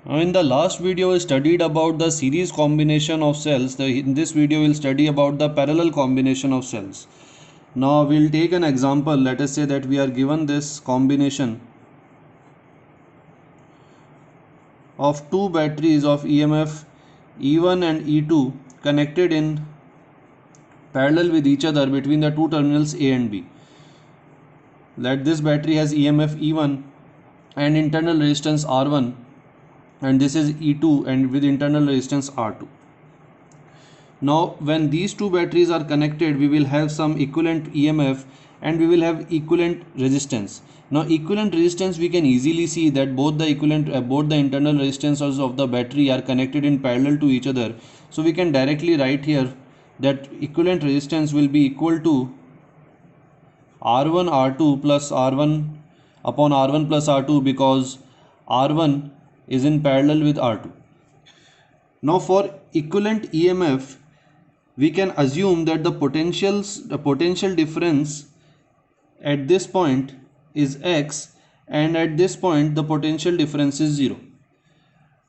Now in the last video we studied about the series combination of cells. In this video we'll study about the parallel combination of cells. Now we'll take an example. Let us say that we are given this combination of two batteries of EMF E1 and E2 connected in parallel with each other between the two terminals A and B. Let this battery has EMF E1 and internal resistance R1, and this is E2 and with internal resistance R2. Now when these two batteries are connected, we will have some equivalent EMF and we will have equivalent resistance. Now equivalent resistance, we can easily see that both the internal resistances of the battery are connected in parallel to each other. So we can directly write here that equivalent resistance will be equal to R1 R2 plus R1 upon R1 plus R2, because R1 is in parallel with R2. Now for equivalent EMF, we can assume that the potential difference at this point is X, and at this point the potential difference is 0,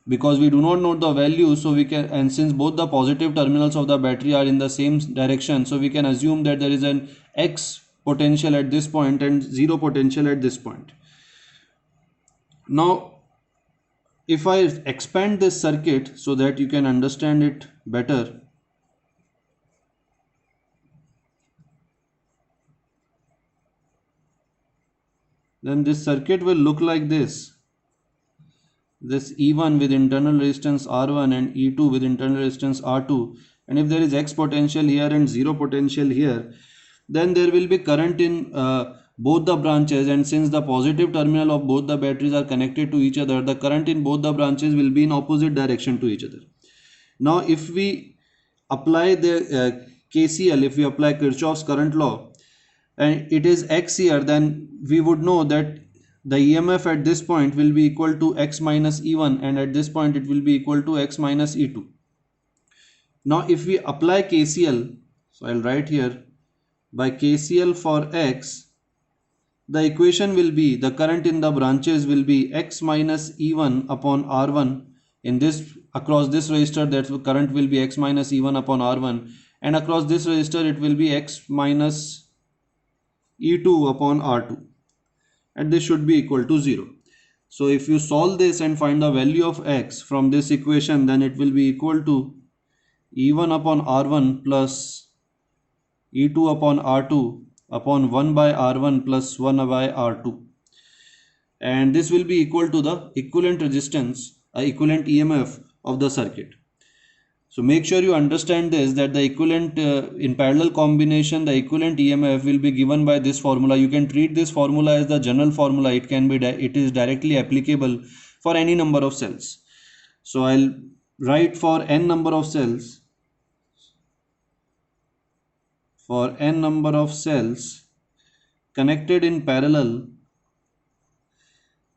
because we do not know the value. So we can, and since both the positive terminals of the battery are in the same direction, so we can assume that there is an X potential at this point and 0 potential at this point. Now if I expand this circuit so that you can understand it better, then this circuit will look like this. This E1 with internal resistance R1 and E2 with internal resistance R2, and if there is X potential here and 0 potential here, then there will be current in both the branches, and since the positive terminal of both the batteries are connected to each other, the current in both the branches will be in opposite direction to each other. Now if we apply the KCL, if we apply Kirchhoff's current law, and it is X here, then we would know that the EMF at this point will be equal to X minus E1, and at this point it will be equal to X minus E2. Now if we apply KCL, so I'll write here, by KCL for X, the equation will be, the current in the branches will be X minus E1 upon R1. In this, across this resistor, that current will be X minus E1 upon R1, and across this resistor it will be X minus E2 upon R2, and this should be equal to 0. So if you solve this and find the value of X from this equation, then it will be equal to E1 upon R1 plus E2 upon R2 upon 1 by R1 plus 1 by R2, and this will be equal to the equivalent resistance, equivalent EMF of the circuit. So make sure you understand this, that the equivalent in parallel combination, the equivalent EMF will be given by this formula. You can treat this formula as the general formula. It is directly applicable for any number of cells. So I'll write for n number of cells. For n number of cells connected in parallel,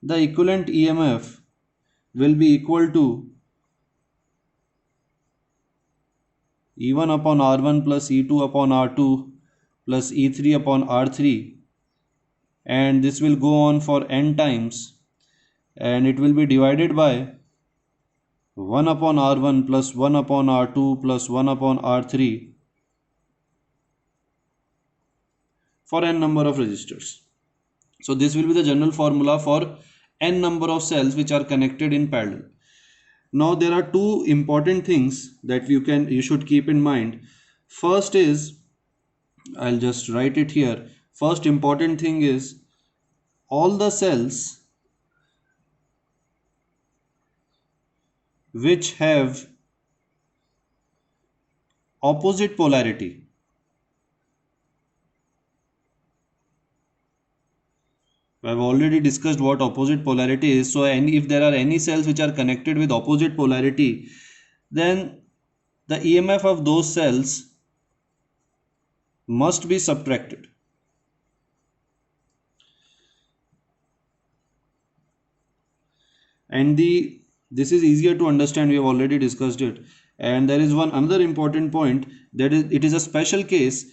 the equivalent EMF will be equal to E1 upon R1 plus E2 upon R2 plus E3 upon R3, and this will go on for n times, and it will be divided by 1 upon R1 plus 1 upon R2 plus 1 upon R3 for n number of resistors. So this will be the general formula for n number of cells which are connected in parallel. Now there are two important things that you should keep in mind. First is, I'll just write it here. First important thing is, all the cells which have opposite polarity, I've already discussed what opposite polarity is. So if there are any cells which are connected with opposite polarity, then the EMF of those cells must be subtracted. And this is easier to understand, we have already discussed it. And there is another important point, that is, it is a special case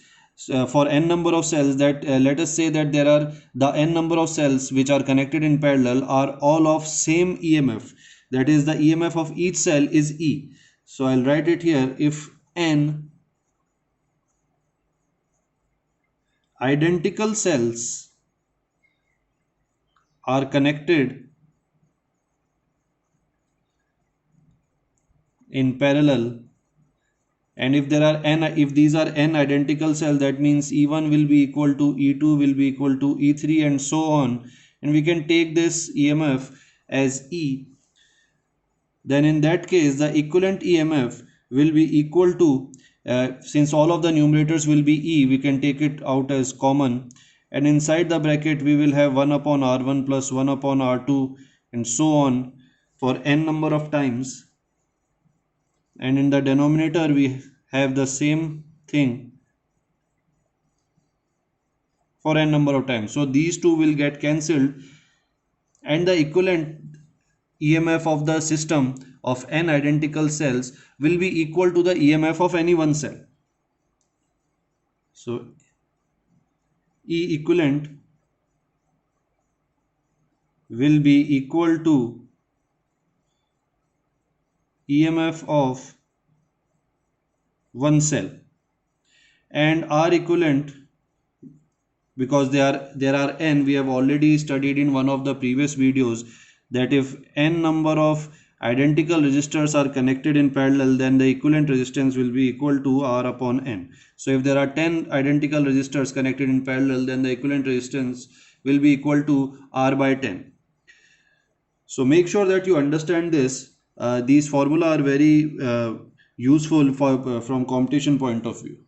for n number of cells, that let us say that the n number of cells which are connected in parallel are all of same EMF. that is the EMF of each cell is E. So I'll write it here. If n identical cells are connected in parallel, and if there are n, if these are n identical cells, that means E1 will be equal to E2 will be equal to E3 and so on, and we can take this EMF as E. Then in that case the equivalent EMF will be equal to, since all of the numerators will be E, we can take it out as common, and inside the bracket we will have 1 upon R1 plus 1 upon R2 and so on for n number of times, and in the denominator we have the same thing for n number of times. So these two will get cancelled, and the equivalent EMF of the system of n identical cells will be equal to the EMF of any one cell. So E equivalent will be equal to EMF of one cell, and R equivalent, because there are n, we have already studied in one of the previous videos that if n number of identical resistors are connected in parallel, then the equivalent resistance will be equal to R upon n. So if there are 10 identical resistors connected in parallel, then the equivalent resistance will be equal to R by 10. So make sure that you understand this. These formula are very useful for from computation point of view.